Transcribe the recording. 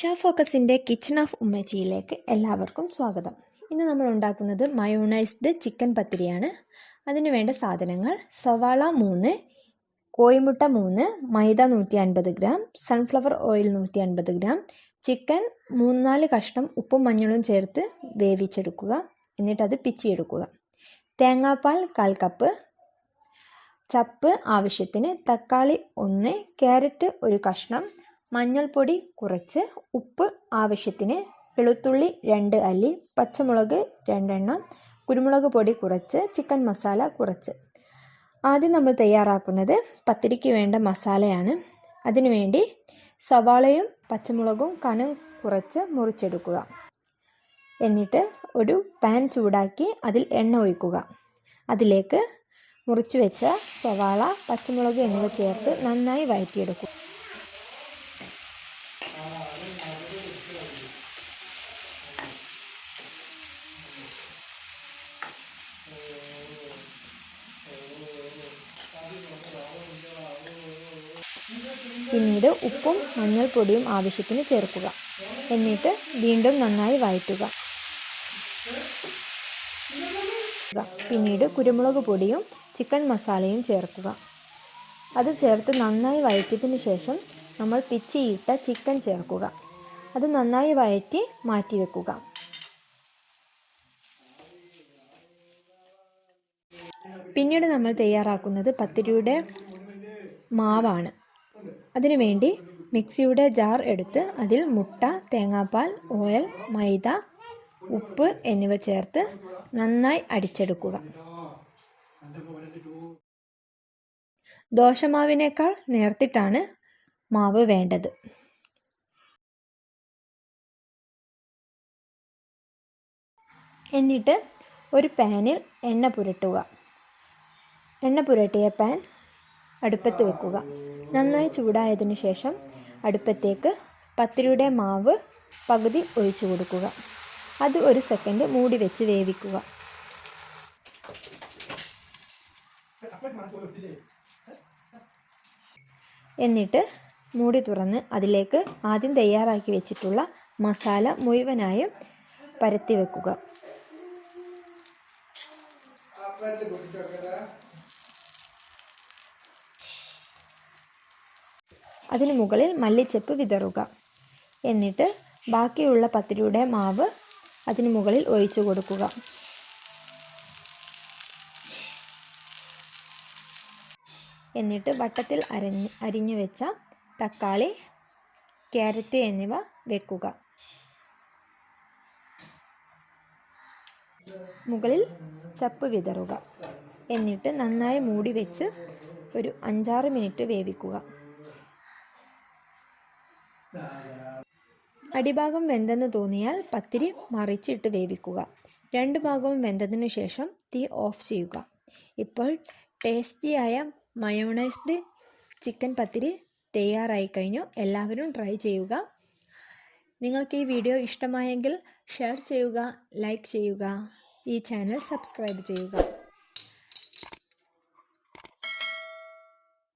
Chef ഫോക്കസിൻ്റെ kitchen of ഉമ്മച്ചിയിലേക്ക് എല്ലാവർക്കും സ്വാഗതം. ഇന്ന് നമ്മൾ ഉണ്ടാക്കുന്നത് മയോണൈസ്ഡ് ചിക്കൻ പത്തിരിയാണ്. അതിനു വേണ്ട സാധനങ്ങൾ: സവാള 3, കോഴിമുട്ട 3, മൈദ 150 gram, sunflower oil 150 gram, chicken 3-4 കഷ്ണം ഉപ്പും മഞ്ഞളും ചേർത്ത് വേവിച്ചെടുക്കുക. എന്നിട്ടത് പിച്ചിയെടുക്കുക. തേങ്ങാപ്പാൽ 1/4 കപ്പ്, ചപ്പ് ആവശ്യത്തിന്, തക്കാളി 1, ക്യാരറ്റ് 1 കഷ്ണം, മഞ്ഞൾപ്പൊടി കുറച്ച്, ഉപ്പ് ആവശ്യത്തിന്, വെളുത്തുള്ളി 2 അല്ലി, പച്ചമുളക് 2 എണ്ണം, കുരുമുളക് പൊടി കുറച്ച്, ചിക്കൻ മസാല കുറച്ച്. ആദ്യം നമ്മൾ തയ്യാറാക്കുന്നത് പത്തിരിക്ക് വേണ്ട മസാലയാണ്. അതിനുവേണ്ടി സവാളയും പച്ചമുളകും കനം കുറച്ച് മുറിച്ചെടുക്കുക. എന്നിട്ട് ഒരു പാൻ ചൂടാക്കി അതിൽ എണ്ണ ഒഴിക്കുക. അതിലേക്ക് മുറിച്ചു വെച്ച സവാള, പച്ചമുളക് എന്നിവ ചേർത്ത് നന്നായി വഴറ്റിയെടുക്കുക. പിന്നീട് ഉപ്പും മഞ്ഞൾപ്പൊടിയും ആവശ്യത്തിന് ചേർക്കുക. എന്നിട്ട് വീണ്ടും നന്നായി വഴറ്റുക. പിന്നീട് കുരുമുളക് പൊടിയും ചിക്കൻ മസാലയും ചേർക്കുക. അത് ചേർത്ത് നന്നായി വഴറ്റിയതിന് ശേഷം നമ്മൾ പിച്ചിയിട്ട ചിക്കൻ ചേർക്കുക. അത് നന്നായി വഴറ്റി മാറ്റി വെക്കുക. പിന്നീട് നമ്മൾ തയ്യാറാക്കുന്നത് പത്തിരിയുടെ മാവാണ്. അതിനുവേണ്ടി മിക്സിയുടെ ജാർ എടുത്ത് അതിൽ മുട്ട, തേങ്ങാപ്പാൽ, ഓയിൽ, മൈദ, ഉപ്പ് എന്നിവ ചേർത്ത് നന്നായി അടിച്ചെടുക്കുക. ദോശമാവിനേക്കാൾ നേർത്തിട്ടാണ് മാവ് വേണ്ടത്. എന്നിട്ട് ഒരു പാനിൽ എണ്ണ പുരട്ടുക. എണ്ണ പുരട്ടിയ പാൻ അടുപ്പത്ത് വെക്കുക. നന്നായി ചൂടായതിനു ശേഷം അടുപ്പത്തേക്ക് പത്തിരിയുടെ മാവ് പകുതി ഒഴിച്ചു കൊടുക്കുക. അത് 1 സെക്കൻഡ് മൂടി വെച്ച് വേവിക്കുക. എന്നിട്ട് മൂടി തുറന്ന് അതിലേക്ക് ആദ്യം തയ്യാറാക്കി വെച്ചിട്ടുള്ള മസാല മുഴുവനായും പരത്തി വെക്കുക. അതിന് മുകളിൽ മല്ലിച്ചപ്പ് വിതറുക. എന്നിട്ട് ബാക്കിയുള്ള പത്തിരിയുടെ മാവ് അതിന് മുകളിൽ ഒഴിച്ചു കൊടുക്കുക. എന്നിട്ട് വട്ടത്തിൽ അരിഞ്ഞു വെച്ച തക്കാളി, ക്യാരറ്റ് എന്നിവ വെക്കുക. മുകളിൽ ചപ്പ് വിതറുക. എന്നിട്ട് നന്നായി മൂടി വെച്ച് ഒരു 5-6 മിനിറ്റ് വേവിക്കുക. അടിഭാഗം വെന്തെന്ന് തോന്നിയാൽ പത്തിരി മറിച്ചിട്ട് വേവിക്കുക. 2 ഭാഗവും വെന്തതിനു ശേഷം തീ ഓഫ് ചെയ്യുക. ഇപ്പോൾ ടേസ്റ്റിയായ മയോണൈസ്ഡ് ചിക്കൻ പത്തിരി തയ്യാറായി കഴിഞ്ഞു. എല്ലാവരും ട്രൈ ചെയ്യുക. നിങ്ങൾക്ക് ഈ വീഡിയോ ഇഷ്ടമായെങ്കിൽ ഷെയർ ചെയ്യുക, ലൈക്ക് ചെയ്യുക, ഈ ചാനൽ സബ്സ്ക്രൈബ് ചെയ്യുക.